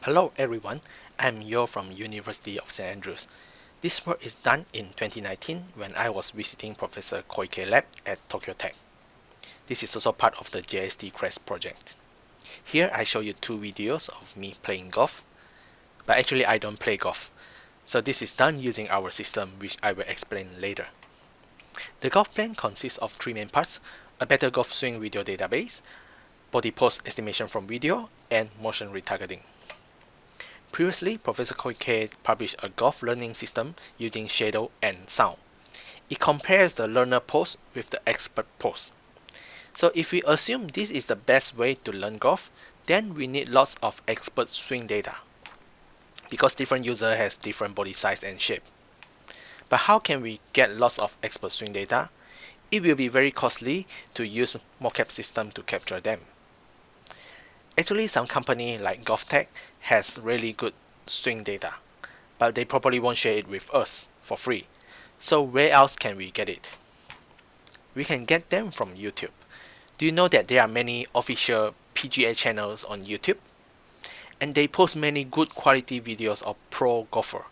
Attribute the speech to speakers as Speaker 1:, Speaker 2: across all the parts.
Speaker 1: Hello everyone, I'm Yo from University of St. Andrews. This work is done in 2019 when I was visiting Professor Koike lab at Tokyo Tech. This is also part of the JST Crest project. Here I show you two videos of me playing golf, but actually I don't play golf. So this is done using our system, which I will explain later. The golf plan consists of three main parts: a better golf swing video database, body pose estimation from video, and motion retargeting. Previously, Professor Koike published a golf learning system using shadow and sound. It compares the learner pose with the expert pose. So if we assume this is the best way to learn golf, then we need lots of expert swing data, because different user has different body size and shape. But how can we get lots of expert swing data? It will be very costly to use mocap system to capture them. Actually, some company like GolfTech has really good swing data, but they probably won't share it with us for free. So where else can we get it? We can get them from YouTube. Do you know that there are many official PGA channels on YouTube? And they post many good quality videos of pro golfer.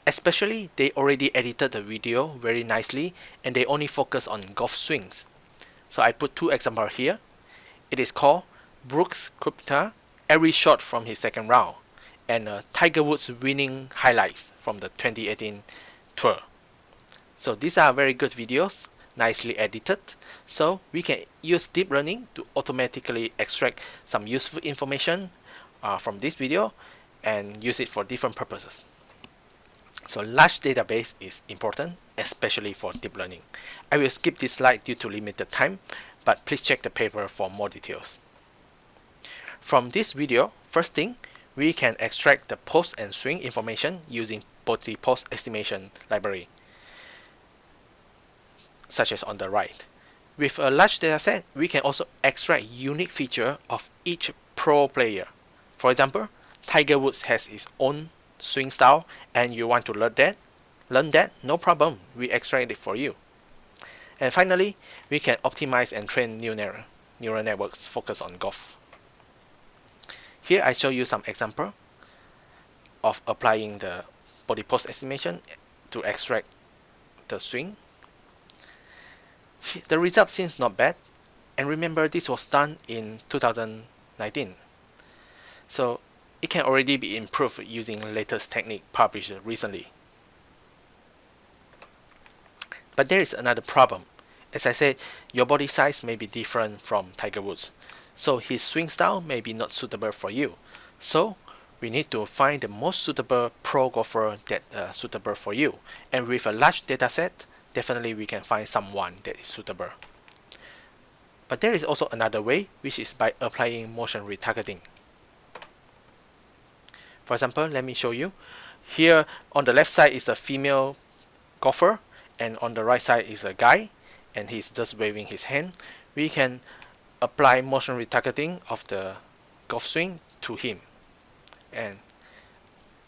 Speaker 1: Especially, they already edited the video very nicely and they only focus on golf swings. So I put two examples here. It is called Brooks Koepka every shot from his second round, and Tiger Woods winning highlights from the 2018 tour. So these are very good videos, nicely edited, so we can use deep learning to automatically extract some useful information from this video and use it for different purposes. So large database is important, especially for deep learning. I will skip this slide due to limited time, but please check the paper for more details. From this video, first thing, we can extract the pose and swing information using body pose estimation library, such as on the right. With a large dataset, we can also extract unique feature of each pro player. For example, Tiger Woods has his own swing style and you want to learn that, no problem, we extract it for you. And finally, we can optimize and train neural networks focused on golf. Here I show you some example of applying the body pose estimation to extract the swing. The result seems not bad, and remember this was done in 2019. So it can already be improved using latest technique published recently. But there is another problem. As I said, your body size may be different from Tiger Woods, so his swing style may be not suitable for you. So we need to find the most suitable pro golfer that suitable for you. And with a large dataset, definitely we can find someone that is suitable. But there is also another way, which is by applying motion retargeting. For example, let me show you. Here on the left side is the female golfer, and on the right side is a guy, and he's just waving his hand. We can apply motion retargeting of the golf swing to him. And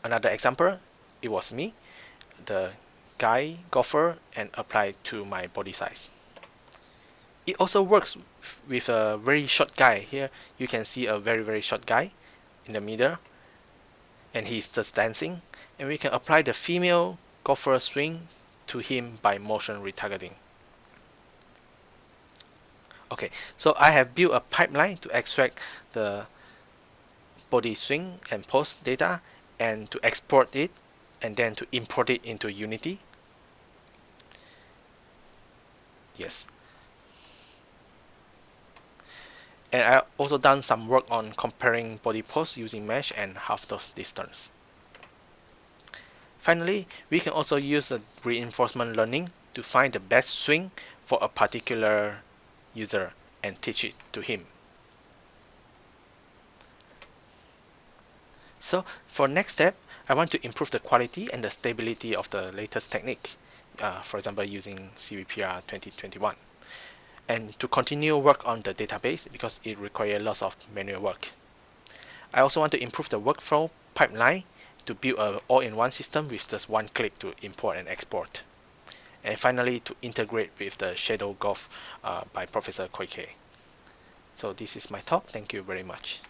Speaker 1: another example, it was me, the guy golfer, and applied to my body size. It also works with a very short guy. Here you can see a very short guy in the middle, and he's just dancing, and we can apply the female golfer swing to him by motion retargeting. Okay, so I have built a pipeline to extract the body swing and pose data and to export it and then to import it into Unity. Yes. And I also done some work on comparing body pose using mesh and half dose distance. Finally, we can also use the reinforcement learning to find the best swing for a particular user and teach it to him. So for next step, I want to improve the quality and the stability of the latest technique, for example using CVPR 2021. And to continue work on the database because it requires lots of manual work. I also want to improve the workflow pipeline to build an all-in-one system with just one click to import and export. And finally, to integrate with the Shadow Golf by Professor Koike. So this is my talk. Thank you very much.